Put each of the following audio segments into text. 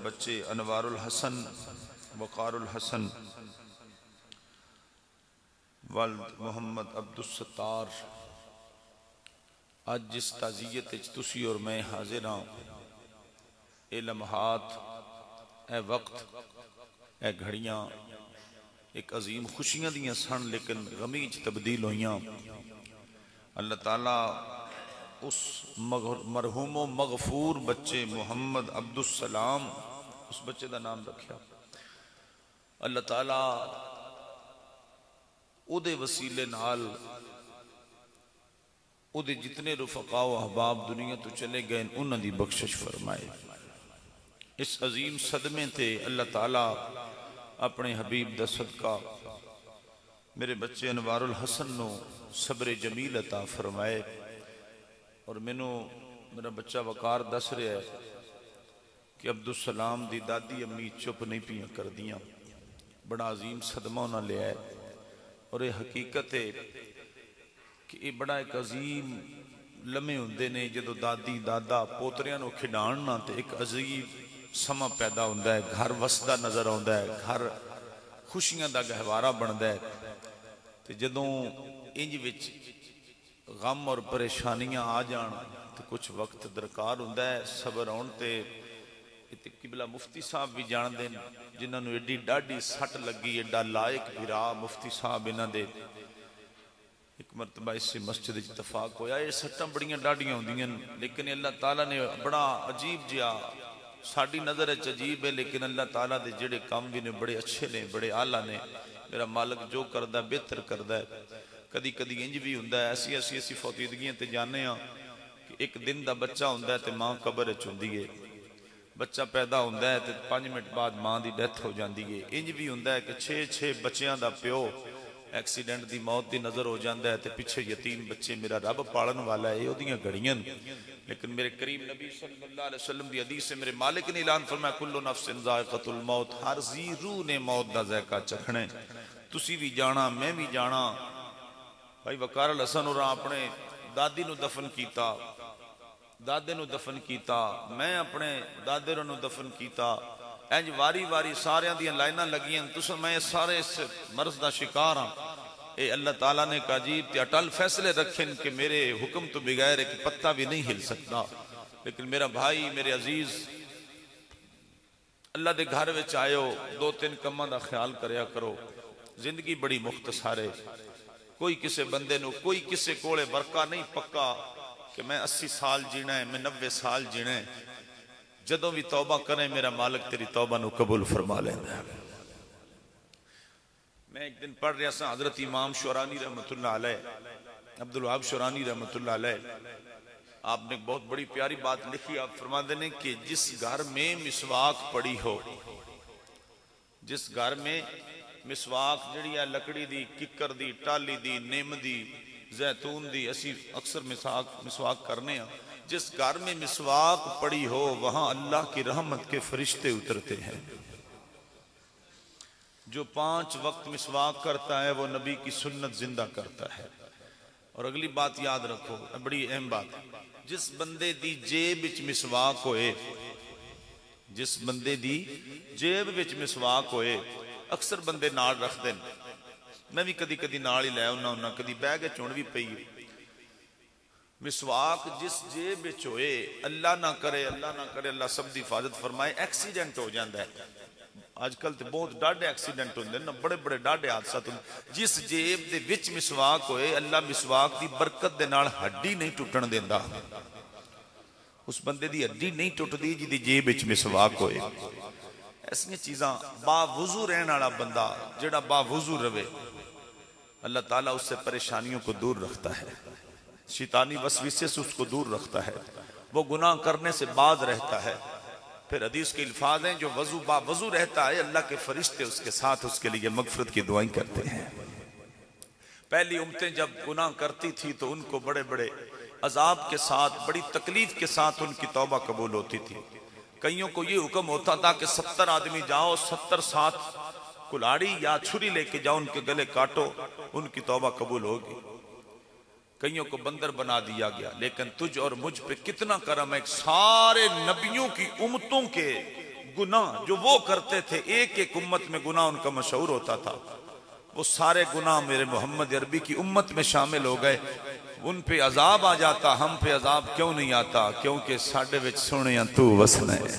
بچے انوار الحسن وقار الحسن والد محمد عبدالستار آج جس تعزیت تسی اور میں حاضر ہاں، اے لمحات، اے وقت، اے گھڑیاں ایک عظیم خوشیاں دیاں سن لیکن غمی وچ تبدیل ہویاں۔ اللہ تعالیٰ اس مرحوم و مغفور بچے محمد عبدالسلام، اس بچے دا نام رکھیا، اللہ تعالیٰ او دے وسیلے نال او دے جتنے رفقاء و احباب دنیا تو چلے گئے انہاں دی بخشش فرمائے۔ اس عظیم صدمے تے اللہ تعالیٰ اپنے حبیب دا صدقہ میرے بچے انوار الحسن نو صبر جمیل عطا فرمائے۔ اور میرا بچہ وقار دس رہا ہے کہ عبدالسلام دی دادی امی چپ نہیں پیاں کر دیاں، بڑا عظیم صدمہ انہاں لے آئے۔ اور یہ حقیقت ہے کہ یہ بڑا ایک عظیم لمحے ہوندے نے جدو دادی دادا پوتریاں نو کھڈان تے ایک عظیم سما پیدا ہوندا ہے، گھر وسدا نظر آوندا ہے، گھر خوشیاں دا گہوارہ بندا ہے۔ تے جدوں انج وچ غم اور پریشانیاں آ جان تو کچھ وقت درکار ہوندا ہے صبر ہون تے۔ قبلہ مفتی صاحب بھی جان دیں جنہاں نو ایڈی ڈاڈی سٹ لگی، ایڈا لائق بھرا مفتی صاحب انہاں دے ایک مرتبہ اس سے مسجد اتفاق ہویا۔ یہ سٹاں بڑیاں ڈاڈیاں ہوندیاں لیکن اللہ تعالیٰ نے بڑا عجیب جہا، ساڈی نظر عجیب ہے لیکن اللہ تعالیٰ دے جڑے کام بھی نے بڑے اچھے نے، بڑے اعلیٰ نے۔ میرا مالک جو کردہ بہتر کردہ ہے۔ کدی کدی انج بھی ہوندہ ہے، ایسی فوتیدگیاں تے جانے ہاں کہ ایک دن دا بچہ ہوندہ ہے تے ماں قبر چوندی ہے، بچہ پیدا ہوندہ ہے تے 5 منٹ بعد ماں دی ڈیتھ ہو جاندی ہے۔ انج بھی ہوندہ ہے کہ 6 بچیاں دا پیو ایکسیڈنٹ دی موت دی نظر ہو جاندہ ہے تے پیچھے یتیم بچے میرا رب پالن والا ہے، یہ دیاں گھڑیاں۔ لیکن میرے کریم نبی صلی اللہ علیہ وسلم دی حدیث سے میرے مالک نے اعلان فرمایا کل نفس ذائقۃ الموت، ہر ذی روح نے موت دا ذائقہ چکھنا ہے۔ تسی بھی جانا، میں بھی جانا۔ بھائی وقار الحسن اور اپنے دادی نو دفن کیتا، دادے نو دفن کیتا، میں اپنے دادے نو دفن کیتا، انج واری واری سارے دیاں لائناں لگیاں۔ تساں میں سارے اس مرض دا شکار ہاں۔ اے اللہ تعالیٰ نے ایک عجیب تے اٹل فیصلے رکھیں کہ میرے حکم تو بغیر ایک پتہ بھی نہیں ہل سکتا۔ لیکن میرا بھائی، میرے عزیز، اللہ دے گھر وچ آئے ہو، 2-3 کماں دا خیال کریا کرو۔ زندگی بڑی مختصر ہے۔ کوئی کسے بندے نو، کوئی کسے کولے برکا نہیں پکا کہ میں 80 سال جینا ہے، میں 90 سال جینا ہے۔ جدوں بھی توبہ کریں میرا مالک تیری توبہ نو قبول فرما لینا ہے۔ میں ایک دن پڑھ رہا سا حضرت امام شورانی رحمت اللہ علیہ، عبدالوہاب شورانی رحمت اللہ علیہ، آپ نے ایک بہت بڑی پیاری بات لکھی۔ آپ فرما دینے کہ جس گھر میں مسواک پڑی ہو، جس گھر میں مسواک جڑی ہے لکڑی دی، ککر دی، ٹالی دی، نیم دی، زیتون دی، اسی اکثر مسواک کرنے ہیں، جس گھر میں مسواک پڑی ہو وہاں اللہ کی رحمت کے فرشتے اترتے ہیں۔ جو 5 وقت مسواک کرتا ہے وہ نبی کی سنت زندہ کرتا ہے۔ اور اگلی بات یاد رکھو، بڑی اہم بات، جس بندے دی جیب وچ مسواک ہوئے، جس بندے دی جیب وچ مسواک ہوئے، اکثر بندے نال رکھ دیں، میں بھی کدی کدی نال ہی لے ہونا، کدی بیگ چون بھی پئی۔ مسواک جس جیب وچ ہوئے، اللہ نہ کرے اللہ سب دی حفاظت فرمائے، ایکسیڈنٹ ہو جاندہ ہے۔ آج کل تے بہت ڈاڈے ایکسیڈنٹ ہوندے نا، بڑے بڑے ڈاڈے حادثات ہوندے۔ جس جیب دے وچ مسواک ہوئے، اللہ مسواک دی برکت دے نال ہڈی نہیں ٹوٹن دیندا، اس بندے دی ہڈی نہیں ٹوٹ دی جی دی جیب وچ مسواک ہوئے۔ ایسی چیزاں با وضو رہن والا بندہ جڑا با وضو رہے، اللہ تعالیٰ اس سے پریشانیوں کو دور رکھتا ہے، شیطانی وسوسے سے اس کو دور رکھتا ہے، وہ گناہ کرنے سے باز رہتا ہے۔ پھر حدیث کے الفاظ ہیں جو وضو با وضو رہتا ہے اللہ کے فرشتے اس کے ساتھ اس کے لیے مغفرت کی دعائیں کرتے ہیں۔ پہلی امتیں جب گناہ کرتی تھی تو ان کو بڑے بڑے عذاب کے ساتھ، بڑی تکلیف کے ساتھ ان کی توبہ قبول ہوتی تھی۔ کئیوں کو یہ حکم ہوتا تھا کہ 70 آدمی جاؤ، 70 ساتھ کلاڑی یا چھری لے کے جاؤ، ان کے گلے کاٹو، ان کی توبہ قبول ہوگی۔ کئیوں کو بندر بنا دیا گیا، لیکن تجھ اور مجھ پہ کتنا کرم ہے، سارے نبیوں کی امتوں کے گناہ جو وہ کرتے تھے، ایک ایک امت میں گناہ ان کا مشہور ہوتا تھا، وہ سارے گناہ میرے محمد عربی کی امت میں شامل ہو گئے۔ ان پہ عذاب آ جاتا، ہم پہ عذاب کیوں نہیں آتا؟ کیونکہ ساڈے وچ سونیاں تو وسنا ہے۔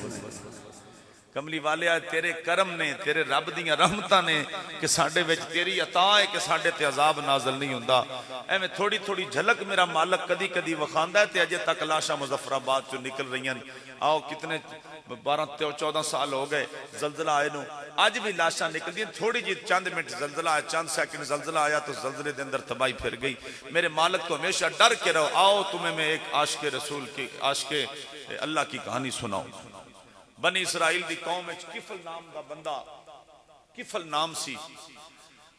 کملی والے تیرے کرم نے، تیرے رب دیاں رحمتاں نے کہ ساڈے وچ تیری عطا ہے کہ ساڈے تے عذاب نازل نہیں ہوندا۔ ایویں تھوڑی تھوڑی جھلک میرا مالک کدی کدی وکھاندا ہے تے اجے تک لاشاں مظفر آباد چوں نکل رہیاں۔ آؤ کتنے 12-14 سال ہو گئے زلزلہ آئے نو، آج بھی لاشاں نکل دیں، تھوڑی جی چند منٹ زلزلہ آیا، چند سیکنڈ زلزلہ آیا تو زلزلے دے اندر تباہی پھر گئی۔ میرے مالک کو ہمیشہ ڈر کے رہو۔ آؤ تمہیں میں ایک عاشق رسول کی، عاشق اللہ کی کہانی سناؤں۔ بنی اسرائیل دی قوم وچ کفل نام دا بندہ، کفل نام سی،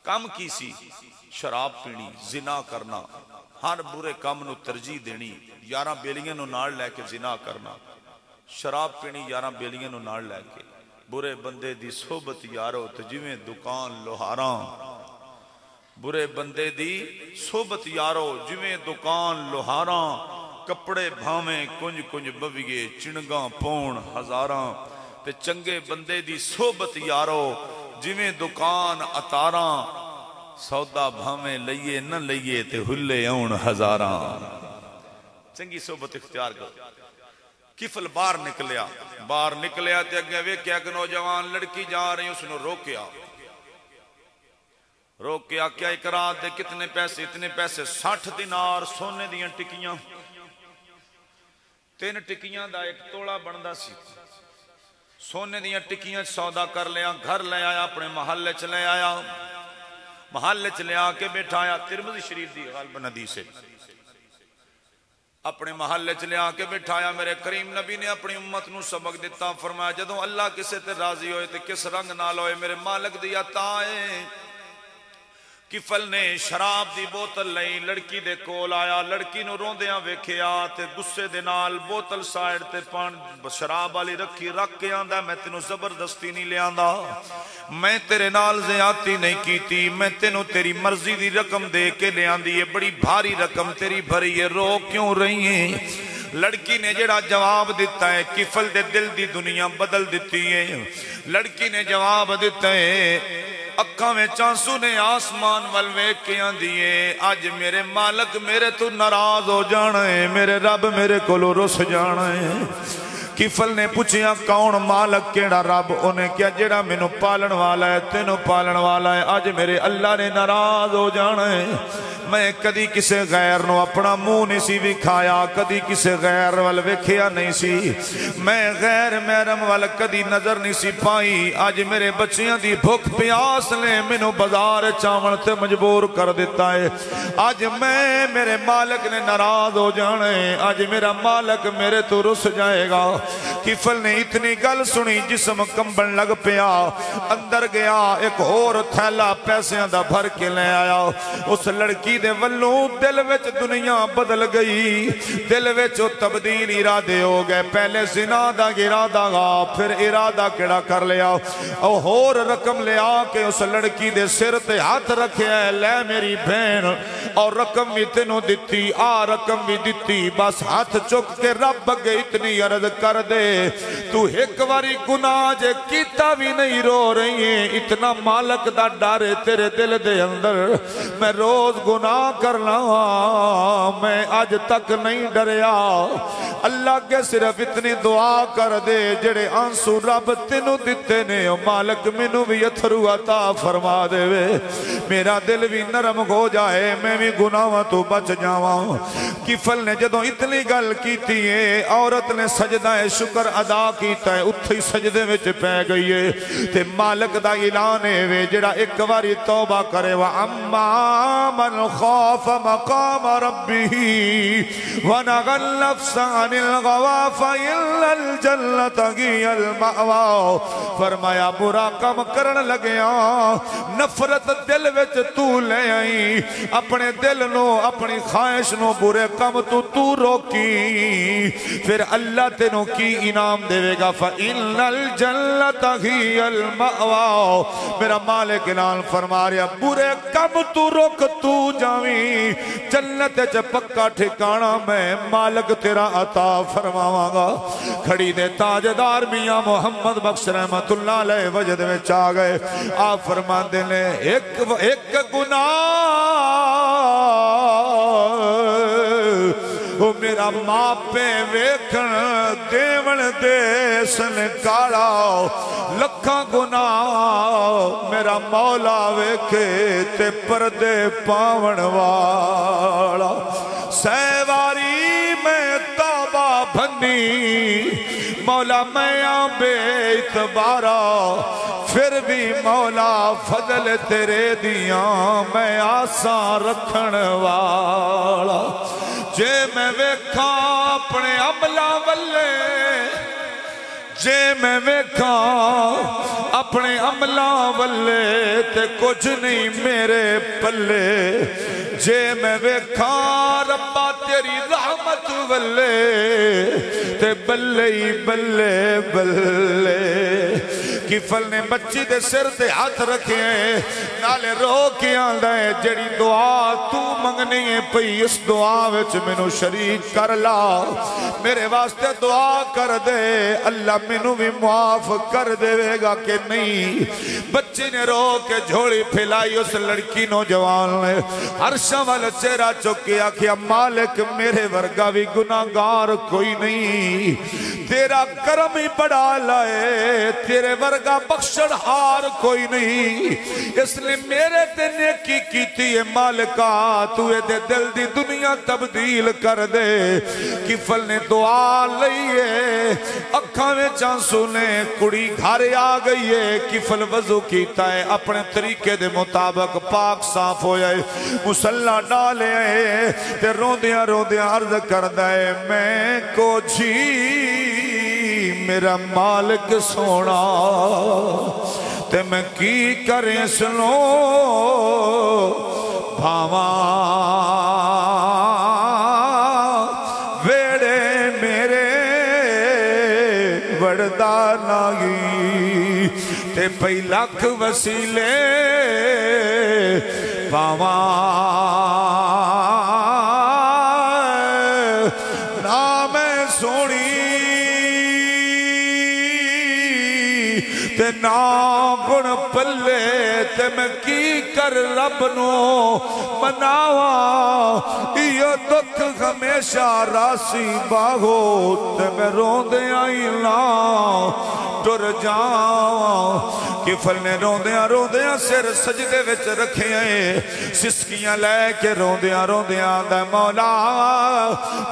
کام کی سی شراب پینی، زنا کرنا، ہر برے کام نو ترجیح دینی، 11 بیلیاں نو نال لے کے زنا کرنا، شراب پینی 11 بیلیاں نو نال لے کے، برے بندے دی صحبت یارو تے جویں دکان لوہاراں، برے بندے دی صحبت یارو جویں دکان لوہاراں، کپڑے بھاویں کنج کنج بویے، چنگاں پون ہزاراں، تے چنگے بندے دی صحبت یارو جویں دکان اتاراں، سودا بھاویں لئیے نہ لئیے تے ہلے اون ہزاراں۔ چنگی صحبت اختیار کرو۔ کفل باہر نکلیا تے اگے ویکھیا کہ نوجوان لڑکی جا رہی، اس نے روکیا کیا اقرار دے کتنے پیسے؟ اتنے پیسے 60 دینار سونے دیاں ٹکیاں، 3 ٹکیاں دا 1 تولا بندا سی، سونے دیاں ٹکیاں سودا کر لیا، گھر لے آیا، اپنے محلے چ لے آیا، محلے چ لے آ کے بیٹھایا۔ ترمذی شریف دی غالباً حدیث ہے، اپنے محلے چ لے آ کے بٹھایا۔ میرے کریم نبی نے اپنی امت نو سبق دیتا، فرمایا جدوں اللہ کسے تے راضی ہوئے تے کس رنگ نال ہوئے، میرے مالک دی عطا ہے۔ کفل نے شراب دی بوتل لئی، لڑکی دے کول آیا، لڑکی نو روندیاں ویکھیا تے غصے دے نال بوتل سائڈ تے شراب والی رکھی، رکھ کے آندا میں تینوں زبردستی نہیں لیاندا، میں تیرے نال زیادتی نہیں کیتی، میں تینوں تیری مرضی دی رقم دے کے لیاندی ہے، بڑی بھاری رقم تیری بھری ہے، رو کیوں رہی ہے؟ لڑکی نے جڑا جواب دیتا ہے، کفل دے دل دی دنیا بدل دیتی ہے۔ لڑکی نے جواب دیتا ہے، اکھاں میں چانسو نے آسمان والویک کے آندیے، آج میرے مالک میرے تو ناراض ہو جانا ہے، میرے رب میرے کولو رس جانا ہے۔ کفل نے پوچھیا کون مالک کیڑا رب؟ انہیں کیا جڑا مینوں پالن والا ہے، تینوں پالن والا ہے، آج میرے اللہ نے ناراض ہو جانا ہے۔ میں کدی کسے غیر نو اپنا منہ نہیں سی وکھایا، کدی کسے غیر وال ویکھیا نہیں سی، میں غیر محرم وال کدی نظر نہیں سی پائی، آج میرے بچیاں دی بھوک پیاس نے مینوں بازار چاون تے مجبور کر دیتا ہے، آج میں میرے مالک نے ناراض ہو جانا ہے، آج میرا مالک میرے تو رس جائے گا۔ کفل نے اتنی گل سنی، جسم کمبن لگ پیا، اندر گیا، ایک اور تھیلا پیسیاں دا بھر کے لے آیا، اس لڑکی دے ولوں دل وچ دنیا بدل گئی، دل وچ تبدیل ارادے ہو گئے، پہلے زنا دا ارادہ گا، پھر ارادہ کیڑا کر لیا، اور رقم لے آ کے اس لڑکی دے سر تے ہاتھ رکھے، لے میری بہن، اور رقم بھی تینوں دتی، رقم بھی دتی، بس ہاتھ چک کے رب اگے اتنی عرض کر دے، تو ایک واری گناہ جے کیتا بھی نہیں رو رہی ہے، اتنا مالک دا ڈر تیرے دل دے اندر، میں روز گناہ کرنا، میں آج تک نہیں ڈریا، اللہ کے صرف اتنی دعا کر دے، جڑے آنسو رب تینوں دیتے نے، مالک مینوں بھی اتھرو عطا فرما دے وے، میرا دل بھی نرم ہو جائے، میں بھی گناہ تو بچ جاواں۔ کفل نے جدوں اتنی گل کیتی ہے، عورت نے سجدہ شکر ادا کیتا ہے، اتھی سجدے وچ پہ گئی ہے، تے مالک دا اعلان ہے وے، جڑا ایک واری توبہ کرے، وَأَمَّا مَنْ خَافَ مَقَامَ رَبِّهِ وَنَهَى النَّفْسَ عَنِ الْهَوَىٰ فَإِنَّ الْجَنَّةَ هِيَ الْمَأْوَىٰ، فرمایا برا کم کرن لگیا، نفرت دل وچ تو لے آئی، اپنے دل نو اپنی خواہش نو برے کم تو روکی، پھر اللہ تینوں کی انعام دے گا فَإِنَّ الْجَنَّةَ هِيَ الْمَأْوَى میرا مالک اعلان فرما رہا برے کم تو رک تو جاویں جنت چ پکا ٹھکانہ میں مالک تیرا عطا فرماواں گا کھڑی دے تاجدار میاں محمد بخش رحمت اللہ علیہ وجد میں چاہ گئے آپ فرماندے نے ایک گناہ وہ میرا ماں پہ ویکھن دیون دیسن کالا لکھاں گناہ میرا مولا ویکھے تے پردے پاون والا سیواری میں توبہ بھنی مولا میں بے اعتبارا پھر بھی مولا فضل تیرے دیاں میں آسان رکھن والا جے میں ویکھاں اپنے عملہ والے جے میں ویکھاں اپنے عملہ والے تے کچھ نہیں میرے پلے جے میں ویکھاں ربا تیری رحمت والے تے بلے ہی بلے بلے کفل نے بچی دے سر تے ہاتھ رکھے ہیں نالے رو کے آندہ ہے جڑی دعا تو منگنی ہے پئی اس دعا وچ منو شریک کر لا میرے واسطے دعا کر دے اللہ منو بھی معاف کر دے گا کہ نہیں بچی نے رو کے جھوڑی پھیلائی اس لڑکی نوجوان نے عرشہ والا چہرہ چکیا کہ مالک میرے ورگا بھی گناہگار کوئی نہیں تیرا کرم ہی بڑا لائے تیرے ورگا بخشن ہار کوئی نہیں اس نے میرے تے نیکی کیتی ہے مالکا تو دے دل دی دنیا تبدیل کر دے کفل نے دعا لئیے اکھاں میں چانسو نے کڑی گھر آ گئی ہے کفل وضو کیتا ہے اپنے طریقے دے مطابق پاک صاف ہو جائے مسلح ڈالے آئے تے روندیاں روندیاں عرض کردہ ہے میں کو جھی میرا مالک سونا تے میں کی کریں سنو بھاواں ویڑے میرے وڑدا ناگی تے پئی لکھ وسیلے پاواں نام سونی تے نا گن پلے تے میں کی کر رب نو مناواں یہ دکھ ہمیشہ راسی باہو تے میں روندے آئی لاں ٹر جاواں کفل نے روندیاں روندیاں سر سجدے وچ رکھے ہیں سسکیاں لے کے روندیاں روندیاں دے مولا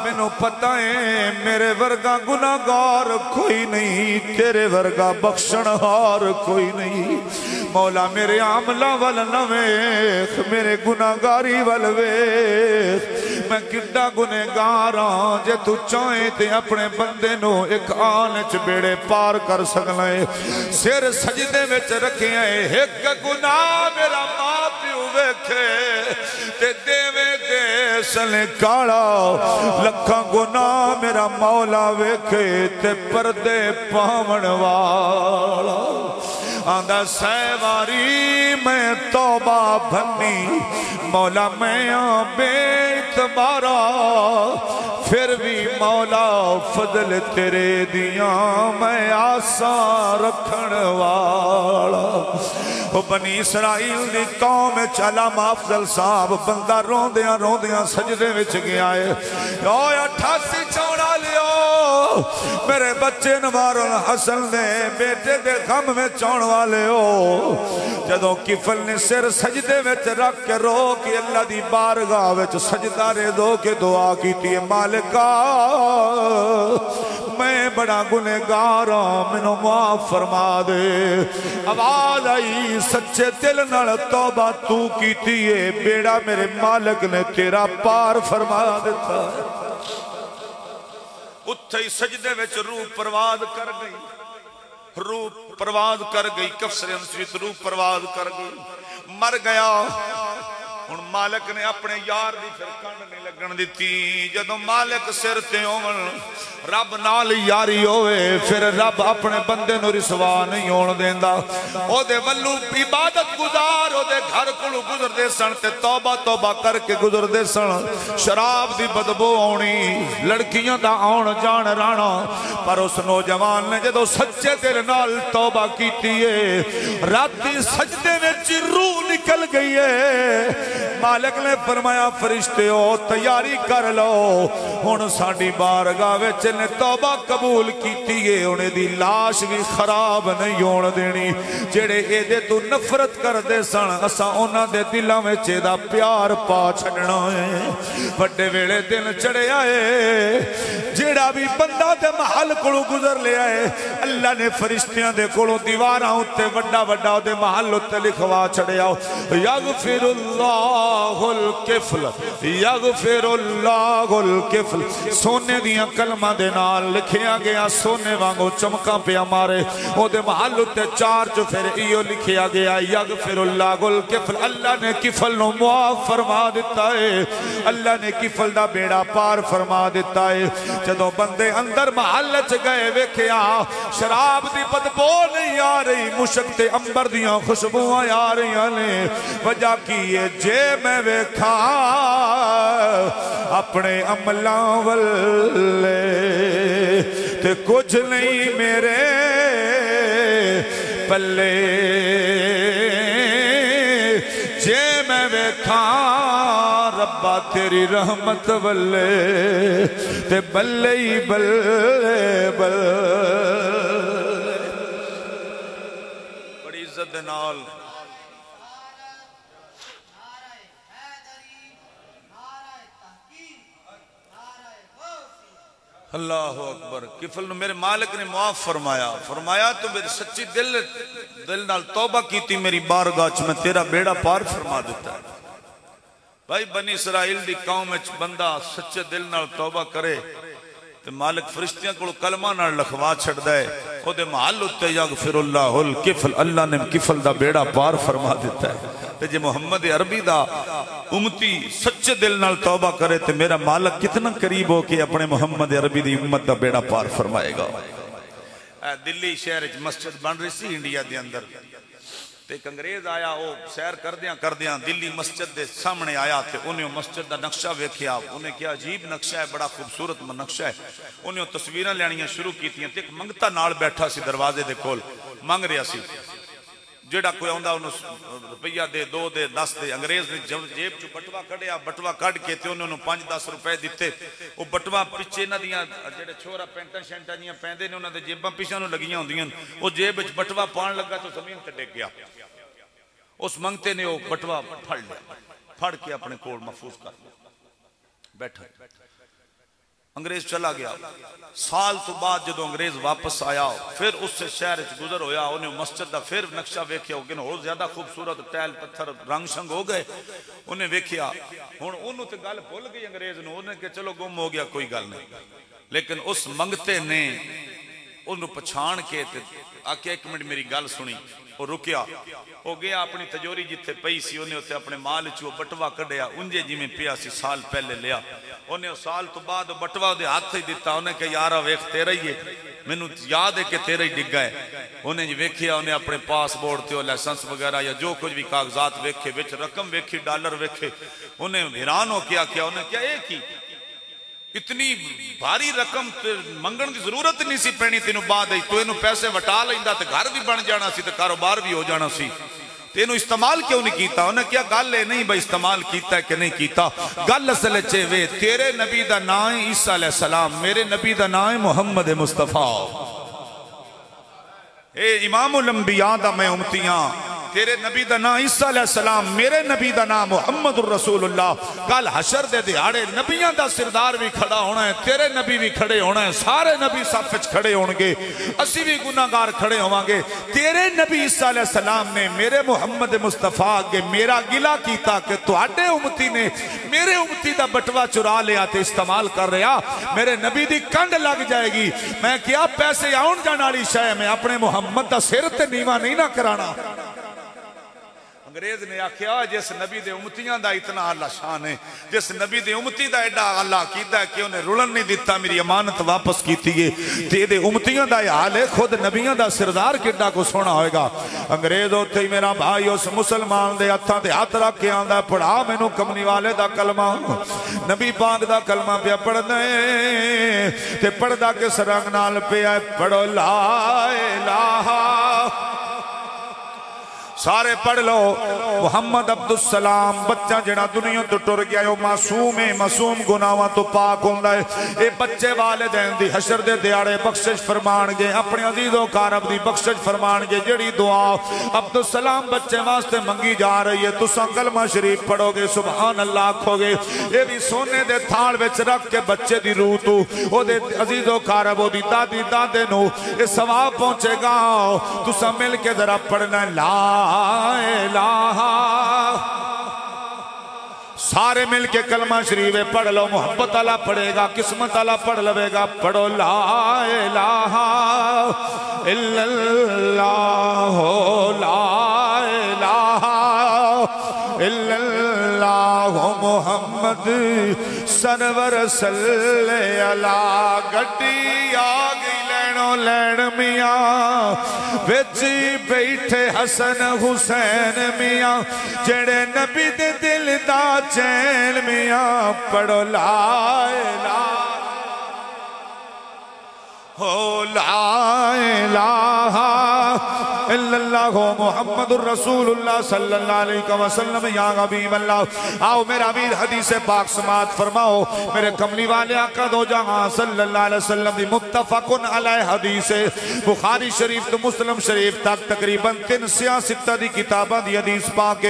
مینوں پتہ ہے میرے ورگا گناہگار کوئی نہیں تیرے ورگا بخشن ہار کوئی نہیں مولا میرے عاملہ وال نہ ویکھ میرے گناہگاری وال ویکھ میں کڈا گنہگاراں جے تو چاہیں تے اپنے بندے نو ایک آن وچ بیڑے پار کر سکنا ہے سر سجدے وچ رکھے ہیں ایک گناہ میرا ماں پیو ویکھے تے دیوے دے سلے کاڑا لکھاں گناہ میرا مولا ویکھے تے پردے پاون والا آندہ سیواری میں توبہ بھنی مولا میں بے اعتبارا پھر بھی مولا فضل تیرے دیاں میں آسان رکھن والا وہ بنی اسرائیل دی قوم علامہ افضل صاحب بندہ روندیاں روندیاں سجدے وچ گیا ہے 88 چوڑا لیو میرے بچے نوار الحسن دے بیٹے دے غم میں چون والے ہو جدوں کفل نے سر سجدے وچ رکھ کے رو کہ اللہ دی بارگاہ وچ سجدہ رے دو کے دعا کیتی ہے مالکا میں بڑا گنہگاراں مینوں معاف فرما دے آواز آئی سچے دل نال توبہ تو کیتی ہے بیڑا میرے مالک نے تیرا پار فرما دیتا اتھے ہی سجدے وچ روح پرواز کر گئی روح پرواز کر گئی کفسر انسیت روح پرواز کر گئی مر گیا ہن مالک نے اپنے یار دی پھر کنڈ نہیں لگن دیتی جدوں مالک سر تے ہون رب نال یاری ہوئے پھر رب اپنے بندے نو رسوا نہیں ہون دیندا او دے ولو عبادت گزار او دے گھر کولوں گزردے سن تے توبہ توبہ کر کے گزردے سن شراب دی بدبو آنی لڑکیاں دا آن جان رانا پر اس نوجوان نے جدو سچے دل نال توبہ کیتی ہے راتی سجدے میں روح نکل گئی ہے مالک نے فرمایا فرشتے ہو تیاری کر لو ہن ساڈی بارگاہ وچ نے توبہ قبول کیتی ہے انہیں دی لاش بھی خراب نہیں ہون دینی جڑے اے دے تو نفرت کر دے سن اساں انہاں دے دلاں وچ دا پیار پا چھڈنا ہے بڑے ویلے دن چڑھے آئے جیڑا بھی بندہ دے محل کولوں گزر لے آئے اللہ نے فرشتیاں دے کولوں دیواراں اُتے وڈا وڈا دے محل اُتے لکھوا چھڑے آؤ یغفر اللہ الکفل یغفر اللہ الکفل سونے دیاں کلمہ دے نال لکھیا گیا سونے وانگو چمکا پیا مارے او دے محل اُتے چار جو پھر ایو لکھیا گیا یغفر اللہ الکفل اللہ نے کفل نو معاف فرما دیتا ہے اللہ نے کفل دا بیڑا پار فرما دیتا ہے جدوں بندے اندر محل چ گئے ویکھیا شراب دی بدبو نہیں آ رہی مشک تے امبر دیاں خوشبوئاں آ رہی نے وجہ کی ہے جے میں ویکھا اپنے عملاں والے تے کچھ نہیں میرے پلے جے میں ویکھا ربا تیری رحمت والے تے بلے ہی بلے بڑی عزت نال اللہ اکبر کفل نو میرے مالک نے معاف فرمایا تو میرے سچی دل نال توبہ کی تھی میری بارگاہ چ میں تیرا بیڑا پار فرما دیتا ہے بھائی بنی اسرائیل دی قوم وچ بندہ سچے دل نال توبہ کرے تے مالک فرشتیاں کول کلمہ نال لکھوا چھڑدا ہے او دے محل اُتے یغفر اللہ الکفل اللہ نے کفل دا بیڑا پار فرما دیتا ہے تے جے محمد عربی دا امتی سچے دل نال توبہ کرے تے میرا مالک کتنا قریب ہو کہ اپنے محمد عربی دی امت دا بیڑا پار فرمائے گا دلی شہر وچ مسجد بن رہی سی انڈیا دے اندر تے ایک انگریز آیا وہ سیر کردیاں دلی مسجد دے سامنے آیا تے انہیں مسجد دا نقشہ ویکھیا انہیں کیا عجیب نقشہ ہے بڑا خوبصورت نقشہ ہے انہیں تصویراں لینیاں شروع کیتیاں تے ایک منگتا نال بیٹھا سی دروازے دے کول منگ رہا سی جیڑا کوئی آندا انہوں روپیہ دے 2 دے 10 دے انگریز نے جیب چو بٹوا کڑیا بٹوا کڑ کے تے انہوں 5-10 روپے دیتے وہ بٹوا پیچھے نہ دیاں جیڑے چھوڑا پینٹاں شینٹاں جیاں پیندے نے انہوں نے جیباں پیچھے نو لگیاں ہوندیاں وہ جیب وچ بٹوا پان لگا تو زمین تے ڈگ گیا اس منگتے نے وہ بٹوا پھڑ لیا پھڑ کے اپنے کول محفوظ کر لیا بیٹھا انگریز چلا گیا سال تو بعد جدو انگریز واپس آیا پھر اس سے شہر گزر ہویا انہیں مسجد دا پھر نقشہ ویکھیا اور زیادہ خوبصورت ٹائل پتھر رنگ شنگ ہو گئے انہیں ویکھیا انہوں تے گل بھول گئی انگریز نے انہیں کہ چلو گم ہو گیا کوئی گل نہیں لیکن اس منگتے نے انہوں پچھان کے آکے 1 منٹ میری گل سنی وہ رکیا وہ گیا اپنی تجوری جتے پئی سی انہیں ہوتے اپنے مال چو بٹوا کڑیا انجے جی میں پیا سی سال پہلے لیا انہیں سال تو بعد بٹوا دے ہاتھ ہی دیتا انہیں کہ یارہ ویخ تیرا ہی ہے میں نے یاد ہے کہ تیرا ہی ڈگ گئے انہیں جی ویکھیا انہیں اپنے پاسپورٹ تے لائسنس وغیرہ یا جو کچھ بھی کاغذات ویکھے وچ رقم ویکھی ڈالر ویکھے انہیں حیران ہو کیا انہیں کیا ایک ہی اتنی بھاری رقم منگن کی ضرورت نہیں سی پینی تینوں بعد ہے تو انہوں پیسے وٹا لیندا تے گھر بھی بن جانا سی تے کاروبار بھی ہو جانا سی تے انہوں استعمال کیوں نہیں کیتا انہیں کیا گل ہے نہیں بھائی استعمال کیتا ہے کہ نہیں کیتا گل اصل چے وے تیرے نبی دا نام عیسیٰ علیہ السلام میرے نبی دا نام محمد مصطفیٰ اے امام الانبیاء دا میں امتیاں تیرے نبی دا نام عیسیٰ علیہ السلام میرے نبی دا نام محمد الرسول اللہ کل حشر دے دیہاڑے نبیاں دا سردار بھی کھڑا ہونا ہے تیرے نبی بھی کھڑے ہونا ہے سارے نبی صف وچ کھڑے ہونگے اسی بھی گناہگار کھڑے ہوانگے تیرے نبی عیسیٰ علیہ السلام نے میرے محمد مصطفیٰ کے میرا گلہ کیتا کہ تواڈے امتی نے میرے امتی دا بٹوا چرا لیا تے استعمال کر رہا میرے نبی دی کنڈ لگ جائے گی میں کیا پیسے آن جانا والی شے میں اپنے محمد دا سر تے نیواں نہیں نہ کرانا انگریز نے آکھیا جس نبی دے امتیاں دا اتنا اللہ شان ہے، جس نبی دے امتی دا ایڈا اللہ کیتا ہے کہ انہیں رولن نہیں دیتا، میری امانت واپس کیتی ہے، تے دے امتیاں دا حال ہے، خود نبیاں دا سردار کڈا کو سونا ہوئے گا۔ انگریز ہوتے ہی میرا بھائی اس مسلمان دے ہتھاں تے ہاتھ رکھ کے آندا پڑھا مینوں کملی والے دا کلمہ، نبی پاک دا کلمہ پہ پڑھنا ہے تے پڑھدا کس رنگ نال پیا پڑھو لا الہ، سارے پڑھ لو محمد عبدالسلام بچہ جڑا دنیا تو ٹر گیا ہے معصوم ہے، معصوم گناہاں تو پاک ہوندا ہے، اے بچے والدین دی حشر دے دیاڑے بخشش فرمان گے، اپنے عزیزوں کارب دی بخشش فرمان گے، جڑی دعا عبدالسلام بچے واسطے منگی جا رہی ہے تساں کلمہ شریف پڑھو گے سبحان اللہ آکھو گے، اے بھی سونے دے تھال وچ رکھ کے بچے دی روح تو او دے عزیزوں کارب او دی دادی دادے نو اے ثواب پہنچے گا۔ تساں مل کے ذرا پڑھنا لا الہ، سارے مل کے کلمہ شریف پڑھ لو، محبت اللہ پڑھے گا، قسمت اللہ پڑھ لوے گا، پڑھو لا الہ الا اللہ لا الہ الا اللہ محمد سرور صلی اللہ۔ گڈی آگئی لینو لین میاں وچ بیٹھے حسن حسین میاں جڑے نبی دے دل دا چین میاں پڑھو لا الہ لا الہ الا اللہ محمد الرسول اللہ صلی اللہ علیہ وسلم یا حبیب اللہ۔ آؤ میرا امیر حدیث پاک سماعت فرماؤ، میرے کملی والے آقا دو جہاں صلی اللہ علیہ وسلم دی متفق علیہ حدیث بخاری شریف تو مسلم شریف تک تقریباً 366 دی کتابہ دی حدیث پاک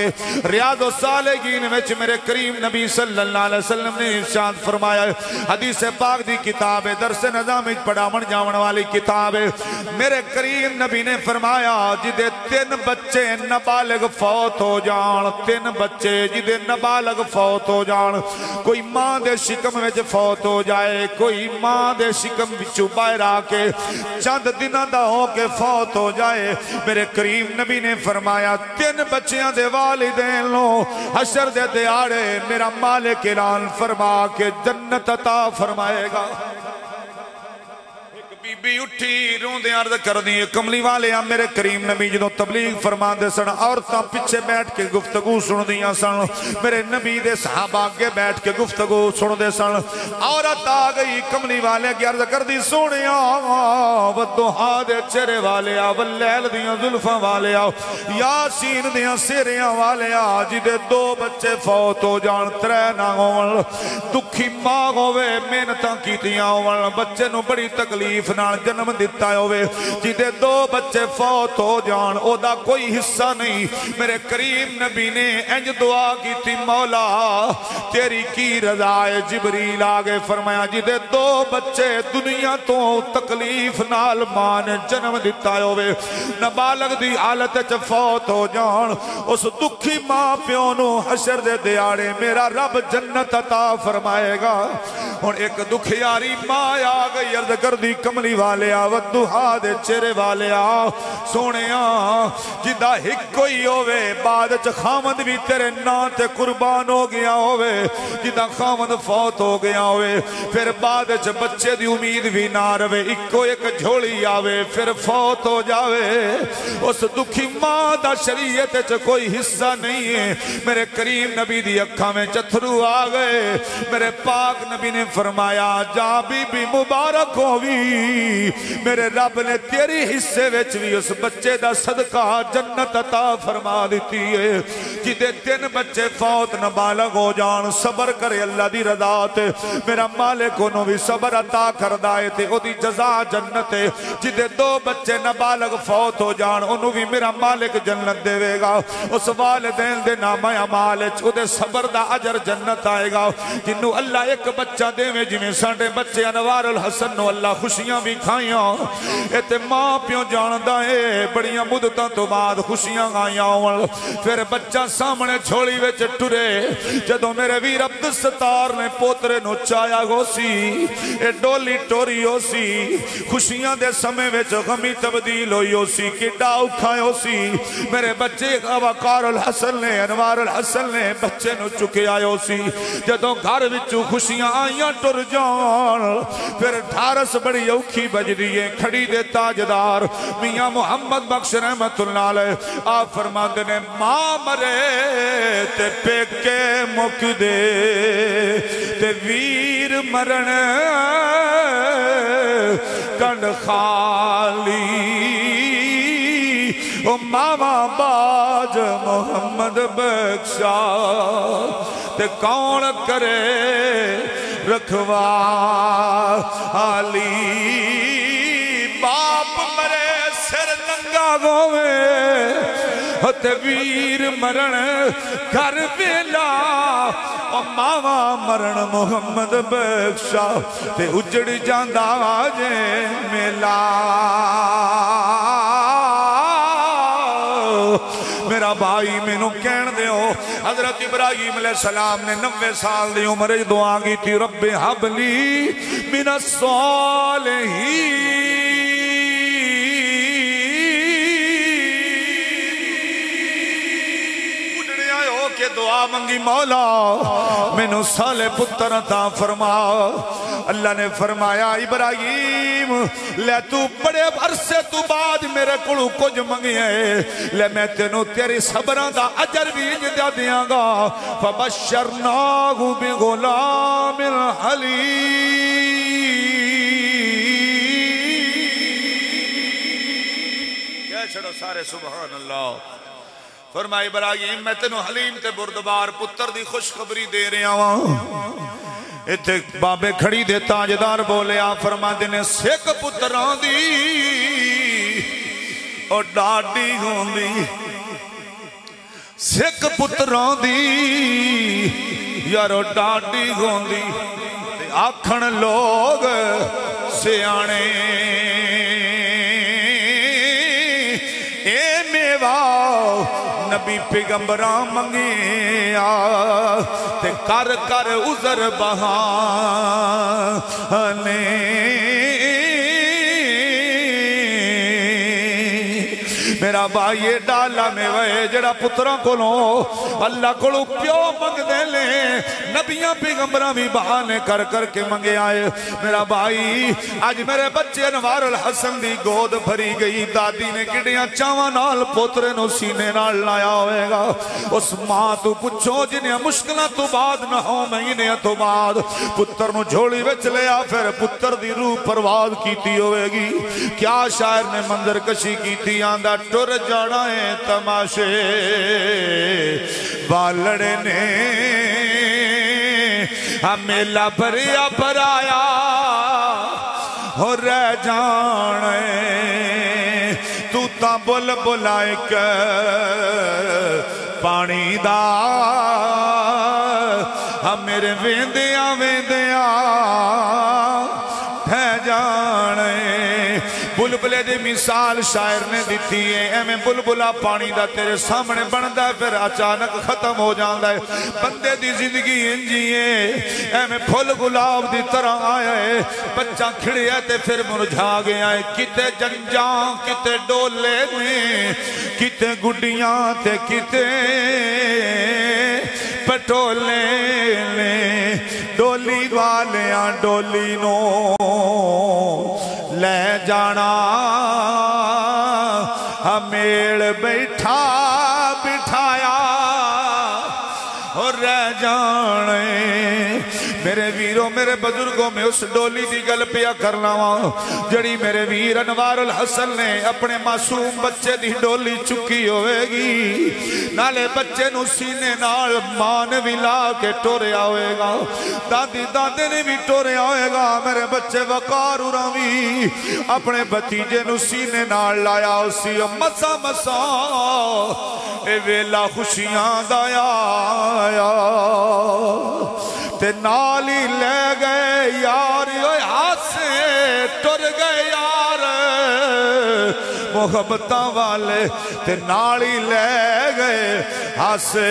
ریاض الصالحین وچ میرے کریم نبی صلی اللہ علیہ وسلم نے ارشاد فرمایا ہے، حدیث پاک دی کتاب درس نظام پڑھاون جاون والی کتاب ہے، میرے کریم نبی نے فرمایا جدے 3 بچے نابالغ فوت ہو جان، 3 بچے جدے نابالغ فوت ہو جان، کوئی ماں دے شکم وچ فوت ہو جائے، کوئی ماں دے شکم وچوں باہر آ کے چند دنوں دا ہو کے فوت ہو جائے، میرے کریم نبی نے فرمایا 3 بچیاں دے والدین لو حشر دے دیاڑے میرا مالک اعلان فرما کے جنت عطا فرمائے گا۔ بی بی اٹھی روندے عرض کر دیئے کملی والے میرے کریم نبی جدوں تبلیغ فرمان دے سن عورتاں پیچھے بیٹھ کے گفتگو سن دیاں سن، میرے نبی دے صحابہ آگے بیٹھ کے گفتگو سن دے سن، عورت آ گئی کملی والے کی عرض کر دی سونیاں والدہا دے چہرے والے آ واللیل دیاں ظلفاں والے آ یاسین دیاں سیریاں والے آ جدے 2 بچے فوت ہو جان 3 نہ ہون، دکھی ماں ہوئے محنتاں کیتیاں ہون، بچے نو بڑی تکلیف نال جنم دیتا ہوئے، جدے 2 بچے فوت ہو جان او دا کوئی حصہ نہیں، میرے کریم نبی نے انج دعا کی تھی مولا تیری کی رضا ہے، جبریل آگے فرمایا جدے 2 بچے دنیا تو تکلیف نال ماں نے جنم دیتا ہوئے نابالغ دی حالت چ فوت ہو جان، اس دکھی ماں پیو نو حشر دے دیاڑے میرا رب جنت عطا فرمائے گا۔ اور ایک دکھیاری ماں آ گئی عرض کر دی کملی والے والدہا دے چہرے والے سونے جدا ہک کوئی ہوئے بعد چ خامد بھی تیرے نا تے قربان ہو گیا ہوئے، جدا خامد فوت ہو گیا ہوئے پھر بعد چ بچے دی امید بھی نہ روے، اکو ایک جھوڑی آوے پھر فوت ہو جاوے، اس دکھی ماں دا شریعت چ کوئی حصہ نہیں ہے، میرے کریم نبی دی اکھاں میں چتھرو آ گئے، میرے پاک نبی نے فرمایا جا بی بی مبارک ہوئی، میرے رب نے تیری حصے وچ بھی اس بچے دا صدقہ جنت عطا فرما دیتی ہے، جدے 3 بچے فوت نابالغ ہو جان صبر کرے اللہ دی رضا تے میرا مالک انہوں بھی صبر عطا کر دائے تے او دی جزا جنت ہے، جدے 2 بچے نابالغ فوت ہو جان انہوں بھی میرا مالک جنت دے وے گا، اس والدین دے نام اعمال او دے صبر دا اجر جنت آئے گا، جنہوں اللہ ایک بچہ دے میں جنہیں سانڈے بچے انوار الحسن نو اللہ خوشیاں بھی کھائیاں، ایتے ماں پیوں جاندہ ہے بڑیاں مدتاں تو بعد خوشیاں آئیاں، پھر بچہ سامنے چھوڑی وچ ٹرے جدوں میرے ویر عبد الستار نے پوترے نو چایا گو سی اے ڈولی ٹوری ہو سی خوشیاں دے سمے وچ غمی تبدیل ہوئی ہو سی کڈا اوکھا ہو سی میرے بچے وقار الحسن نے انوار الحسن نے بچے نو چکے آئے ہو سی جدوں گھر وچوں خوشیاں آئیاں ٹر جان پھر ٹھارس بڑی اوکھی بج دیئے کھڑی دے تاجدار میاں محمد بخش رحمت اللہ علیہ آپ فرماندے نے ماں مرے تے پیکے مک دے تے ویر مرن کنڈ خالی او ماما باج محمد بخشا تے کون کرے رکھوالی باپ مرے سر ننگا گوے تے ویر مرن گھر ویلا او ماما مرن محمد بخشا تے اجڑ جاندا جے میلا میرا بھائی میں نو کہن دے ہو حضرت ابراہیم علیہ السلام نے 90 سال دی عمر دعا کی تھی رب حبلی من الصالحین دعا منگی مولا میں نو صالح پتر عطا فرما اللہ نے فرمایا ابراہیم لے تو بڑے عرصے تو بعد میرے کلو کچھ منگی ہے لے میں تینو تیری صبران دا اجر بھی دیا دیاں گا فبشرناہ بغلام حلیم کیا چھڑو سارے سبحان اللہ فرمائے ابراہیم میں تینو حلیم تے بردبار پتر دی خوشخبری دے رہا ہوں اتھے بابے کھڑی دے تاجدار بولے آپ فرما دینے سیک پتران دی اور ڈاڈی ہوندی سیک پتران دی یار اور ڈاڈی ہوندی آکھن لوگ سیانے اے میواؤ نبی پیغمبران منگیا تے کر کر عذر بہانے میرا بھائی یہ ڈالا میں وے جڑا پتران کو لو اللہ کو لو پیو منگ دے لے نبیاں پیغمبران بھی بہانے کر کر کے منگے آئے میرا بھائی آج میرے بچے انوار الحسن دی گود بھری گئی دادی نے کڑیاں چاواں نال پوترے نو سینے نال لایا ہوئے گا اس ماں تو پچھو جنہیں مشکلہ تو بعد نہ ہو مہینے تو بعد پتر نو جھوڑی وچ لیا پھر پتر دی روح پرواز کیتی ہوئے گی کیا شاعر نے منظر کشی کیتی آندہ ٹر جانا ہے تماشے والڑے نے میلہ بھریا بھرایا ہو رہ جانے تو تا بول بلائے پانی دا میرے ویندیاں ویندیاں ہے جانے بلبلے دی مثال شاعر نے دیتی ہے اے میں بلبلہ پانی دا تیرے سامنے بندہ ہے پھر اچانک ختم ہو جاندہ ہے بندے دی زندگی انجی ہے اے میں پھول گلاب دی طرح آیا ہے بچہ کھڑی ہے تے پھر مرجھا گیا ہے کتے جنجاں کتے ڈولے نے کتے گڈیاں تے کتے پٹولے نے ڈولی والیاں ڈولی نو لے جانا ہمیڑ بیٹھا بٹھایا اور رہ جانے میرے ویروں میرے بزرگوں میں اس ڈولی دی گل پیا کرنا جڑی میرے ویر انوار الحسن نے اپنے معصوم بچے دی ڈولی چکی ہوئے گی نالے بچے نو سینے نال ماں نے بھی لا کے ٹوریا ہوئے گا دادی دادے نے بھی ٹوریا ہوئے گا میرے بچے وقار اراوی اپنے بتیجے نو سینے نال لایا اسی مسا مسا اے ویلا خوشیاں دایا تے نالی لے گئے یار ہاتھ سے ٹر گئے یار محبتاں والے تے نالی لے گئے ہاسے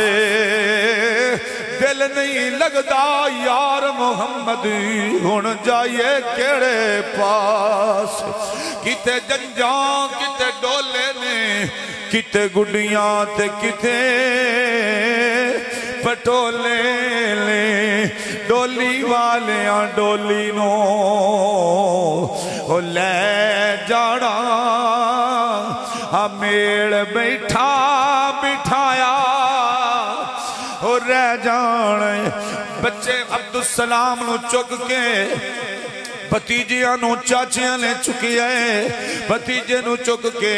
دل نہیں لگدا یار محمد ہن جائیے کیڑے پاس کتے جنجاں کتے ڈولے نے کتے گڈیاں تے کتے پٹولے لے ڈولی والیاں ڈولی نو او لے جانا میڑ بیٹھا بٹھایا اور رہ جانے بچے عبدالسلام نو چک کے بھتیجیاں نو چاچیاں نے چکی ہے بھتیجے نو چک کے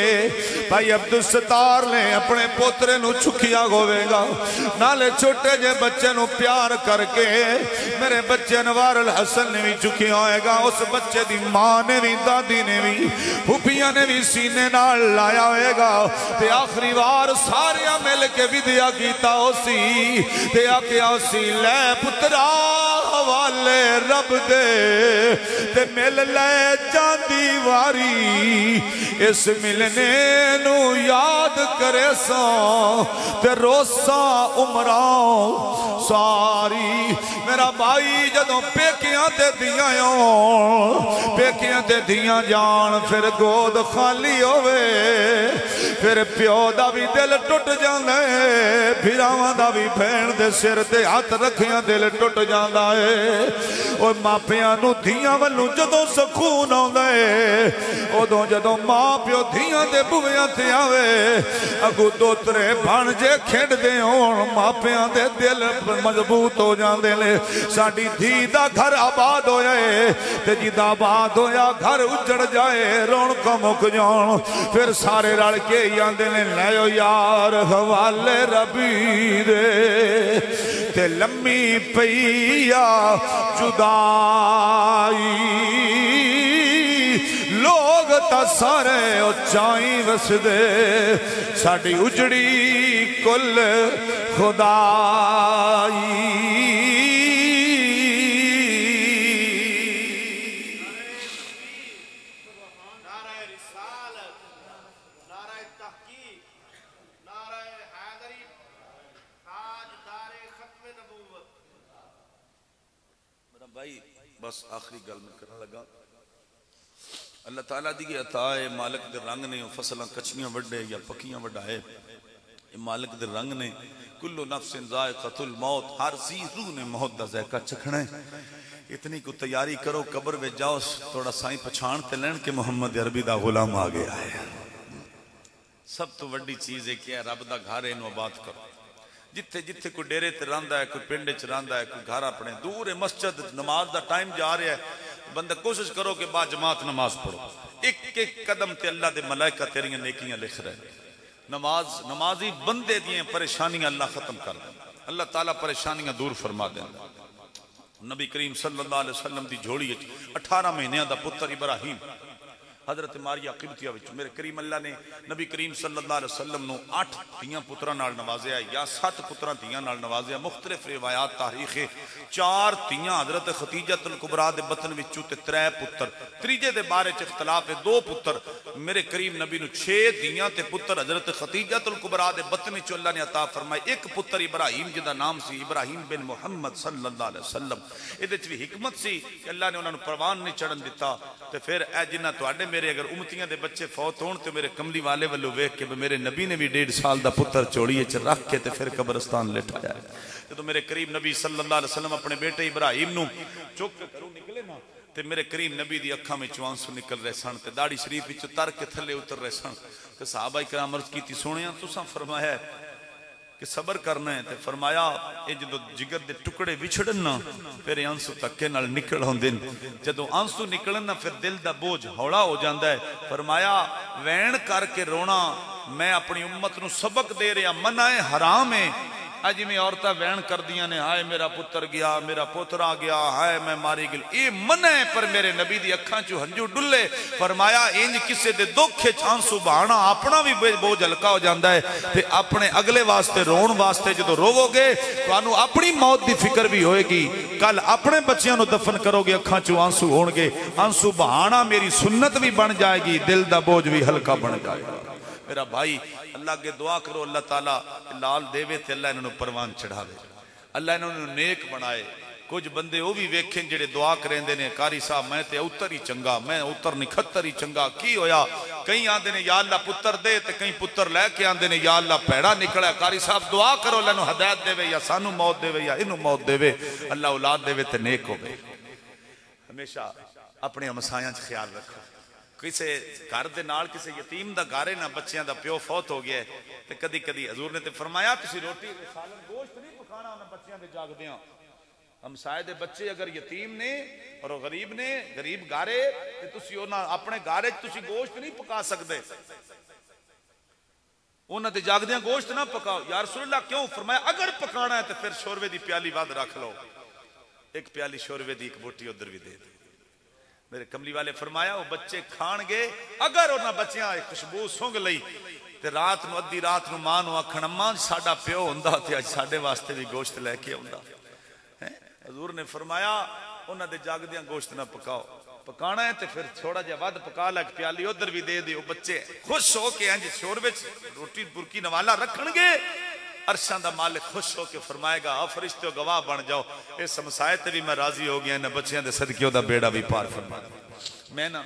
بھائی عبدالستار نے اپنے پوترے نو چکیا ہوئے گا نالے چھوٹے جے بچے نو پیار کر کے میرے بچے انوار الحسن نے بھی چکیا ہوئے گا اس بچے دی ماں نے بھی دادی نے بھی پھوپیاں نے بھی سینے نال لایا ہوئے گا تے آخری وار ساریاں مل کے ودیا کیتا ہو سی تے آکیا سی لے پترا حوالے رب دے تے مل لے جاندی واری اس ملنے نو یاد کرے سو تے روسا عمران ساری میرا بھائی جدوں پیکیاں تے دیاں یوں پیکیاں تے دیاں جان پھر گود خالی ہوئے پھر پیو دا بھی دل ٹوٹ جاندے بھیراواں دا بھی بھین دے سر تے ہاتھ رکھیاں دل ٹوٹ جاندہ ہے اور ماپیاں نو دیاں والوں جدوں سکون آندے ادوں جدوں ماں پیو دھیاں دے بویاں تے آوے اگو دوترے بھانجے کھیڑ دے ہون ماپیاں دے دل مضبوط ہو جاندے لے ساڑی دھی دا گھر آباد ہو جائے تے جیدہ آباد ہویا گھر اجڑ جائے رون کا مک جان پھر سارے رڑ کے یاندے لے لیو یار حوالے ربی دے تے لمی پیا جدائی لوگ تا سارے اچائیں وس دے ساڑی اجڑی کل خدائی بس آخری گل میں کرنا لگا اللہ تعالیٰ دی عطا ہے مالک دے رنگ نے فصلہ کچھیاں وڈے یا پکیاں وڈا ہے مالک دے رنگ نے کلو نفس ذائقۃ الموت ہر سی روح نے موت دا ذائقہ چکھنا ہے اتنی کو تیاری کرو قبر میں جاؤ تھوڑا سائیں پچھان تے لین کہ محمد عربی دا غلام آ گیا ہے سب تو وڈی چیز ہے کہ رب دا گھر ہے آباد کرو جتھے جتھے کوئی ڈیرے تے رہندا ہے کوئی پنڈ وچ رہندا ہے کوئی گھر اپنے دور ہے مسجد نماز دا ٹائم جا رہا ہے بندہ کوشش کرو کہ با جماعت نماز پڑھو ایک ایک قدم تے اللہ دے ملائکہ تیریاں نیکیاں لکھ رہے نمازی بندے دیاں پریشانیاں اللہ ختم کر دیں اللہ تعالیٰ پریشانیاں دور فرما دیں نبی کریم صلی اللہ علیہ وسلم دی جھوڑی 18 مہینیاں دا پتر ابراہیم حضرت ماریا قبطیہ وچ میرے کریم اللہ نے نبی کریم صلی اللہ علیہ وسلم نو 8 دیاں پترہ نال نوازیا یا 7 پترہ دیاں نال نوازیا مختلف روایات تاریخ 4 دیاں حضرت خدیجہ الکبریٰ دے بطن وچوں تے 3 پتر تریجے دے بارے چ اختلاف ہے 2 پتر میرے کریم نبی نو 6 دیاں تے پتر حضرت خدیجہ الکبریٰ دے بطن وچوں اللہ نے عطا فرمائے ایک پتر ابراہیم جدا نام سی ابراہیم بن محمد صلی اللہ علیہ وسلم ادھے وچ بھی حکمت سی کہ اللہ نے انہاں نو پروان نہیں چڑھن دتا تے پھر اے جنہ تواڈے میرے اگر امتیاں دے بچے فوت ہون تے میرے کملی والے والو ویکھ کے میرے نبی نے بھی 1.5 سال دا پتر چوڑیے چ رکھ کے تے پھر قبرستان لٹایا ہے تو میرے کریم نبی صلی اللہ علیہ وسلم اپنے بیٹے ابراہیم نو چوک کے گھروں نکلے نا تے میرے کریم نبی دی اکھاں وچ آنسو نکل رہے سن تے داڑھی شریف وچ تر کے تھلے اتر رہے سن تے صحابہ کرام عرض کیتی سونیا تساں فرمایا ہے کہ صبر کرنا ہے تے فرمایا اے جدو جگر دے ٹکڑے وچھڑن نا پھر آنسو تکے نال نکل ہوندے جدو آنسو نکلن نا پھر دل دا بوجھ ہوڑا ہو جاندا ہے فرمایا وین کر کے رونا میں اپنی امت نو سبق دے رہا منع حرام ہے اج میں عورتاں وین کردیاں نے ہائے میرا پتر گیا میرا پوترا گیا ہائے میں ماری گل یہ منع ہے پر میرے نبی دی اکھاں چوں ہنجو ڈلے فرمایا انج کسے دے دکھ وچ آنسو بہانا اپنا بھی بوجھ ہلکا ہو جاندا ہے تے اپنے اگلے واسطے رون واسطے جدوں روو گے تانوں اپنی موت دی فکر بھی ہوئے گی کل اپنے بچیاں نو دفن کرو گے اکھاں چوں آنسو ہون گے آنسو بہانا میری سنت بھی بن جائے گی دل دا بوجھ بھی ہلکا بن جائے گا میرا بھائی اللہ کے دعا کرو اللہ تعالیٰ لال دے تے اللہ انہوں نے پروان چڑھاوے اللہ انہوں نے نیک بنائے کچھ بندے وہ بھی ویکھیں جڑے دعا کریں دے نے کاری صاحب میں تے اوتر ہی چنگا میں اوتر نکھتر ہی چنگا کی ہویا کہیں آندے نے یا اللہ پتر دے تے کہیں پتر لے کے آندے نے یا اللہ پیڑا نکلا کاری صاحب دعا کرو اللہ انہوں ہدایت دے وے یا سانو موت دے وے یا انہوں موت دے وے اللہ اولاد دے وے تے نیک ہو گئے ہمیشہ اپنے ہمسایاں چ خیال رکھو کسے گھر دے نال کسے یتیم دا گھر ہے نا بچیاں دا پیو فوت ہو گیا ہے تے کدی کدی حضور نے تے فرمایا تسی روٹی سالن گوشت نہیں پکانا انہاں بچیاں دے جاگدیاں ہمسائے دے بچے اگر یتیم نے اور غریب نے غریب گھر ہے تے تسی انہاں اپنے گھر وچ تسی گوشت نہیں پکا سکدے انہاں تے جاگدیاں گوشت نہ پکاؤ یا رسول اللہ کیوں فرمایا اگر پکانا ہے تے پھر شوربے دی پیالی ود رکھ لو ایک پیالی شوربے دی ایک بوٹی ادھر بھی دے دے میرے کملی والے فرمایا وہ بچے کھان گے اگر انہاں بچیاں خوشبو سونگ لئی تے رات نو ادھی رات نو ماں نو آکھن اماں ساڈا پیو ہوندا تے اج ساڈے واسطے بھی گوشت لے کے آوندا حضور نے فرمایا انہاں دے جاگدیاں گوشت نہ پکاؤ پکانا ہے تے پھر تھوڑا جہا ود پکا لے پیالی ادھر بھی دے دیو بچے خوش ہو کے انج شوربے روٹی برکی نوالا رکھن گے عرشاں دا مالک خوش ہو کے فرمائے گا فرشتو گواہ بن جاؤ اس ہمسائے تے بھی میں راضی ہو گیا ان بچیاں دے صدقے دا بیڑا بھی پار فرما میں نا